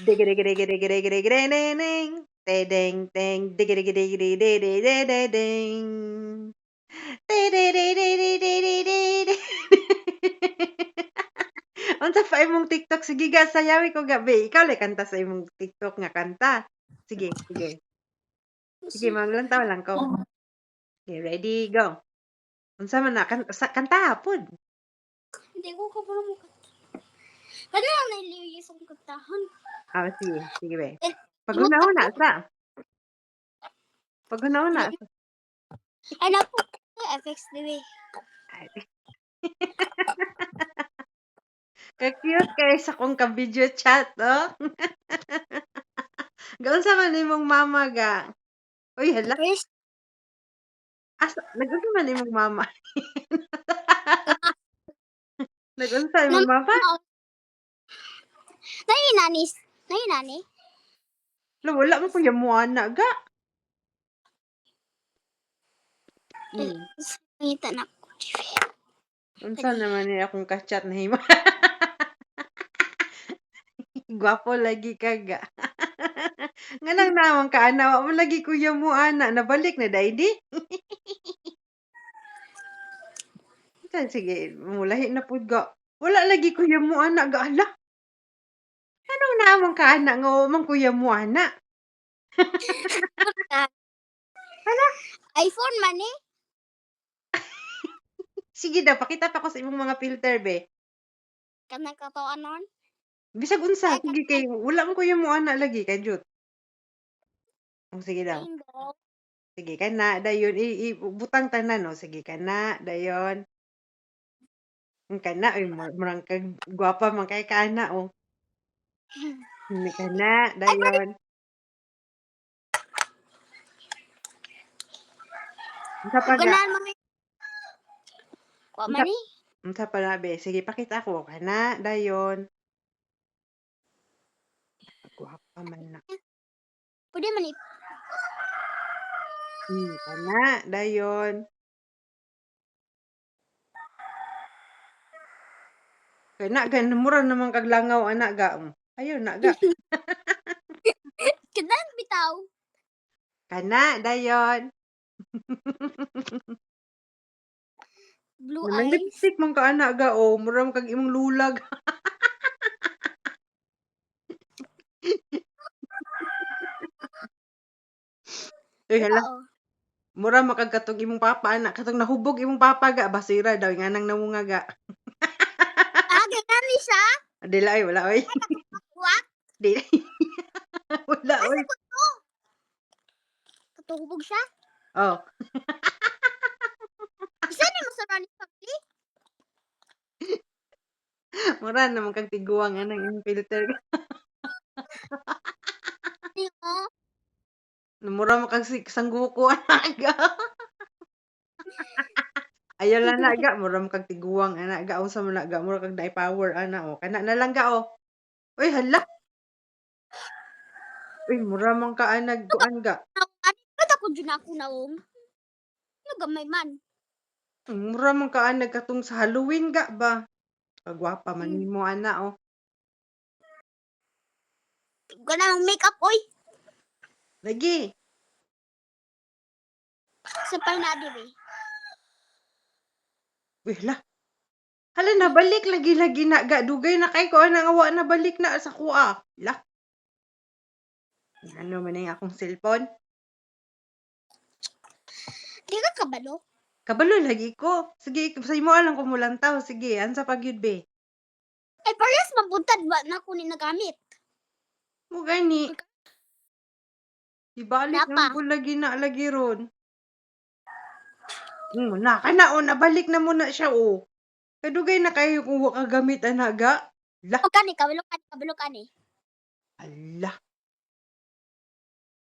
Digga-digga-digga-digga-digga-digga-ding-ding-ding. Te-ding-ding. Digga-digga-digga-di-di-di-di-di-ding. Ti-di-di-di-di-di-di-di. Unsa pa imong TikTok? Sige ga, sayawi ko gabi. Ikaw lay kanta sa imong TikTok nga kanta. Sige, sige. Sige, maglantaw lang ko. Okay, ready, go. Unsa man na kanta hapon. Hindi ko kabalo mo ka. Ano ang niliyis ang kantahan? Ah, sige, sige be. Imot Paghuna-huna ako. sa. Paghuna-huna sa. Ano po? FX TV. Ay, ka-cute kay sa kong ka-video chat, oh. Gaunsa man nimong mama ga? Uy, hala. First, Nagunsa man nimong mama? Nagunsa imong naman mama? mo. Nai nanis. Nai nani. Wala man kuya mo ana ga. Ngita na ko. Unsa naman ni akong ka-chat na himo? Gwapo lagi ka ga. Nganang naman ka ana, wa man lagi kuya mo ana, nabalik na day di? Sige, mulahi na pud ga. Wala lagi kuya mo ana ga, hala. Anong naman ka ana nga wa man kuya mo ana? Hala, iPhone man eh. sige daw pakita pa ko sa imong mga filter be. Kanang katawan nun. Bisag unsa, Ay, sige kay wala man kuya mo ana lagi kay jud. Oh, sige daw. Bingo. Sige kana dayon butang tanan oh. Sige kana dayon. Kana ay murang kag gwapa man kay kana oh. Hindi kana Ay, pwede. dayon. Unsa pa ga? Ganahan mo may. Kwa Unsa man eh. unsa pa na be? Sige pakita ko kana dayon. Gwapa man na. Pwede man eh. Kana dayon. Kana gan mura naman kag langaw ana ga. Ayaw na ga. Kanang bitaw. Kana dayon. Blue Naman eyes. lipstick man ka ana ga oh, mura man kag imong lulag. Uy, hala. Oo. Mura makagkatog imong papa ana, katong nahubog imong papa ga basira daw nganang namunga ga. Ah, ganyan ni siya. Dili ay wala oy. What? Di wala Asa oy. ko to? Katuhubog siya? Oh, Isa ni masarap ni Pagli? mura naman kag tiguang anang imong filter. Ni mo? Mura man kag sangguko ana ga. Ayaw lang na ga, mura man kag tiguang ana ga unsa man na ga, mura kag naay power ana oh. Kana na lang ga oh. Uy, hala. Uy, mura man ka kuan ga. Ano ba't ako dyan ako naong? Nagamay man. Mura man ka katong sa Halloween ga ba. Kagwapa man Hmm. nimo ana oh. Gana ang makeup, oy. Lagi. Sa panadi, be. Uy, hala. Hala nabalik lagi-lagi na ga dugay na kay ko ana nga wa nabalik na sa kuha. Hala. Ano man ang akong cellphone? Di ka kabalo? Kabalo lagi ko. Sige, sa imo lang ko mulantaw. Sige, ansa pa gyud be? Ay, parehas mabuntad ba na ako ni nagamit? Mo gani. Ibalik Napa? na ko lagi na lagi ron. Na kana o nabalik na mo na siya o. Kadugay na kayo kung wa ka gamit ana ga. La, O kani, kabalo kani. ala.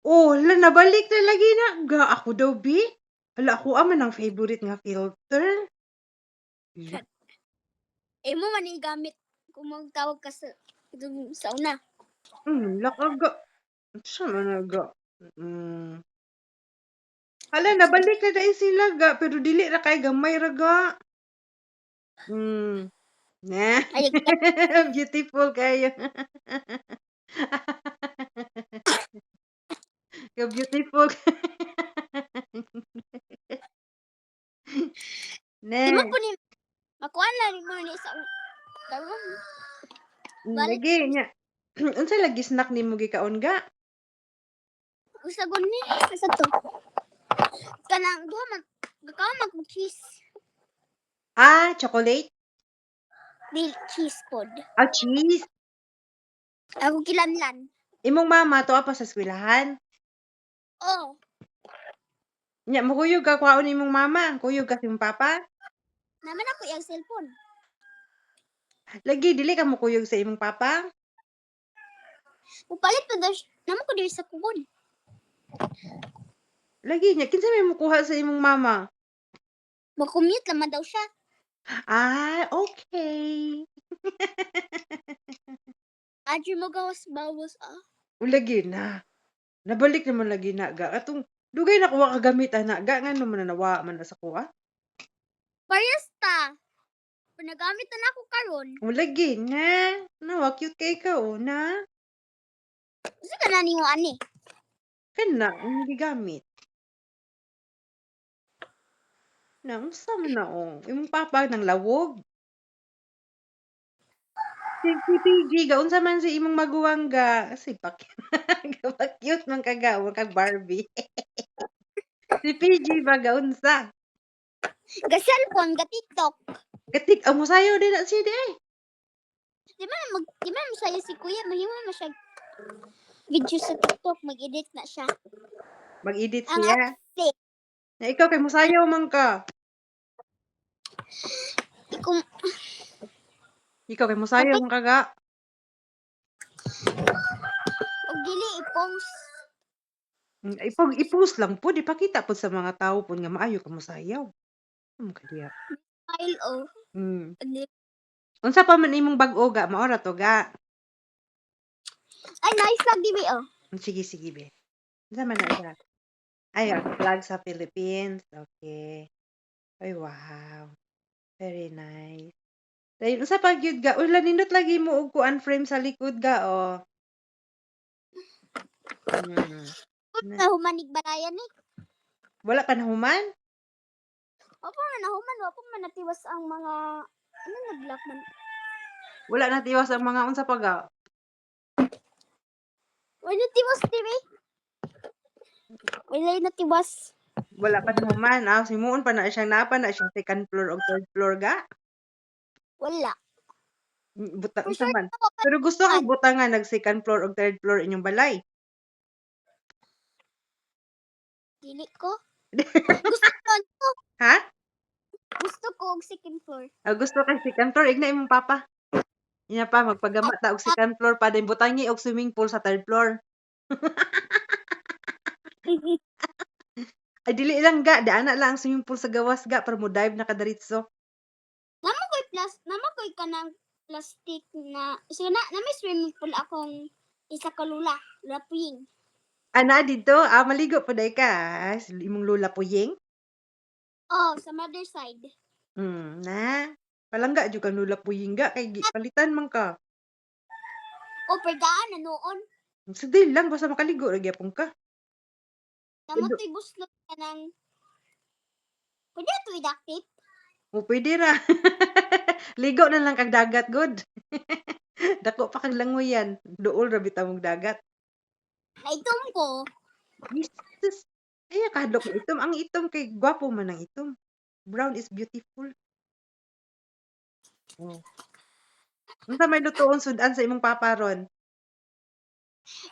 Oh, hala nabalik na lagi na ga ako daw bi. Hala ako man ang favorite nga filter. La, Eh, mo man gamit kung magtawag ka sa una. lakaga. Sa man na ga. Hala nabalik na dai sila ga pero dili ra kay gamay ra ga. Nah. Ay, Beautiful kayo. Ka-beautiful. Di mo Next. po ni makuha na rin mo ni sa karon. Balik Lagi nya. Unsa lagi snack nimo gikaon ga? usagon ni sa to. Kanang duha man gakaw mag cheese. Chocolate? Dili cheese pod. Cheese. Ako kilanlan. Imong mama tuwa pa sa eskwelahan? Oh, Nya makuyog ka kwaon imong mama, kuyog ka sa imong papa? naman ako yung cellphone. Lagi dili ka mokuyog sa imong papa? Upalit pa daw naman ko diri sa kubon. Lagi nya kinsa may mokuha sa imong mama? Mag-commute naman daw siya. Okay. Adyo mo gawas bawas Lagi na. Nabalik naman lagi na ga. Atong dugay na kuha ka gamit ana ga ngano man nawa man na sa kuha? Parista. Panagamit na ako karon. Lagi na. Nawa cute kay ka na. Usa ka na ninyo ani? Kana ang gigamit. Na unsa man na imong papa nang lawog. Si PG ga unsa man si imong maguwang ga? Kasi pa-cute man kaga kag Barbie. Si PG ba ga unsa? Ga cellphone, ga TikTok. Gatik amo sayo din na siya di ay. Di man masaya si kuya, mahimo na siya video sa TikTok, mag-edit na siya. Mag-edit Ang siya. ate, Na ikaw kay mosayaw man ka. ikum Ikaw kay mosayaw man ka ga. og dili i-post. I-post lang po, ipakita po sa mga tao po nga maayo ka mosayaw. Amo ka diya. File Mm. Ani- Unsa pa man imong bag-o ga, mao ra to ga. Ay, nice lang dibi Sige be. Unsa man na siya? Ay, flag sa Philippines. Okay. Ay, wow. Very nice. Dahil unsa pa gyud ga, uy nindot lagi mo og kuan frame sa likod ga Mm. Na humanig banayan ni. Wala pa nahuman? Opo na nahuman, opo man natiwas ang mga ano nag-lock man. Wala na tiwas ang mga unsa pa ga. Wala tiwas dibi. Wala natiwas. Wala pa nahuman. Simuon pa na siyang napa na siyang second floor o third floor ga. Wala. Buta For unsa sure man. ako pa Pero gusto kang butangan nag second floor o third floor inyong balay. dili ko. Gusto Ha? ko og second floor. Gusto kang second floor igna imong papa. Inya pa magpagama ta og second floor pa din butangi og swimming pool sa third floor. Ay dili lang ga, ana lang ang swimming pool sa gawas ga para mo dive na kadiretso. Nama ko'y kanang plastic na so na may swimming pool akong isa ka lula, laping. Ana dito, maligo pa day ka. Imong lola puyeng. Oh, sa mother side. Na. Palangga jud kang lola puyeng ga kay palitan man ka. O perdaan na noon. Sige lang basta makaligo ra gyapon ka. Namotoy buslot ka ng pwede ito i-duct Pwede ra. Ligo na lang kag dagat good. Dako pa kag langoy yan. Duol ra bitaw mong dagat. Naitom ko. Jesus. Ay kadlok na itom. Ang itom kay gwapo man ang itom. Brown is beautiful. Unsa may lutuon sudan sa imong papa ron?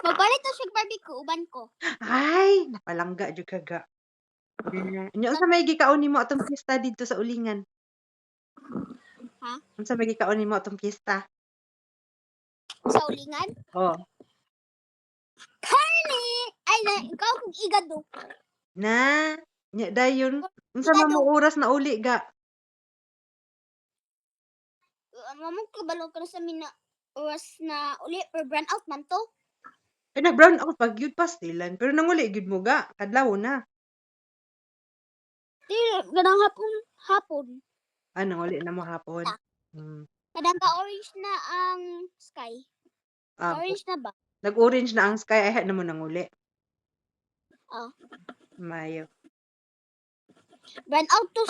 Magpalit na siya barbecue, uban ko. Ay, napalangga jud kaga. Nya unsa may gikaon nimo atong pista didto sa ulingan? Ha? Unsa may gikaon nimo atong pista? Sa ulingan? Oh. Carne! Ay, ikaw kong igado. Na, nya dayon. Unsa man mo oras na uli ga? Mamong kabalo ka na sa mina oras na uli per brand out man to. Ay na brown out pag yun pastilan. Pero nanguli gid mo ga, kadlaw na. Di, ganang hapon. Nanguli na mo hapon. Kadang ka orange na ang sky. Ah, Orange na ba? Nag-orange na ang sky ay na mo nanguli. Oh. Mayo. Brand out to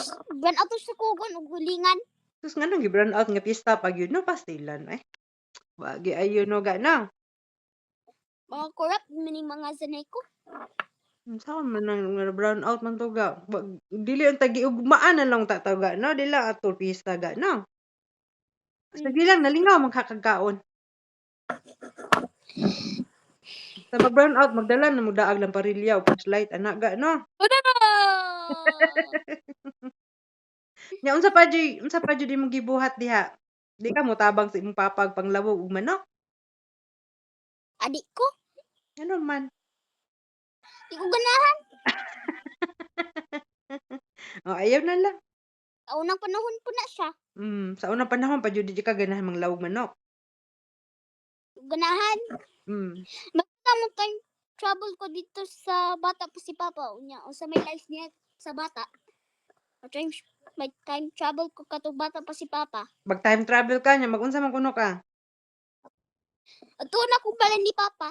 sa kugon ug gulingan. Sus nganong gi-brown out nga pista pag yun no pastilan ay. Wagi ayo no ga na. Mga corrupt maning mga sanay ko. Saan man nang nga brown out man to ga. Dili ang tagiugmaan na lang tataga no. Dili lang ato pista ga no. Sige lang nalingaw magkakagkaon. Sa mag-brown out magdala na mo daag lang parilya o flashlight anak ga no. Nya unsa pa jud imong gibuhat diha? Di ka mo tabang sa imong papag panglawog ug manok. Adik ko, Ano man. di ko ganahan. Oh, ayaw na lang. Sa unang panahon po na siya. Sa unang panahon pa jud di ka ganahan manglawog manok. Ganahan. Mm. Basta mo time trouble ko dito sa bata po si Papa. Unya, o sa may life niya sa bata. May time trouble ko katong bata pa si Papa. Mag time travel ka nya mag-unsa man kuno ka? Ato na kong balan ni Papa.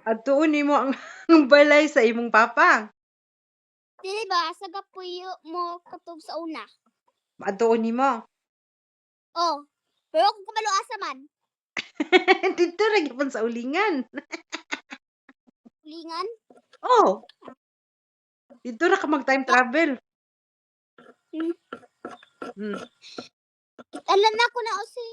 Adtuon nimo ang ang balay sa imong papa. Dili ba, sa gapuyo mo katong sa una. Adtuon nimo. Oh, pero kung kumalo asa man. Dito ra gyapon sa ulingan. Ulingan. Oh. Dito ra ka mag time travel. Hmm. Mm. Alam na ko na o si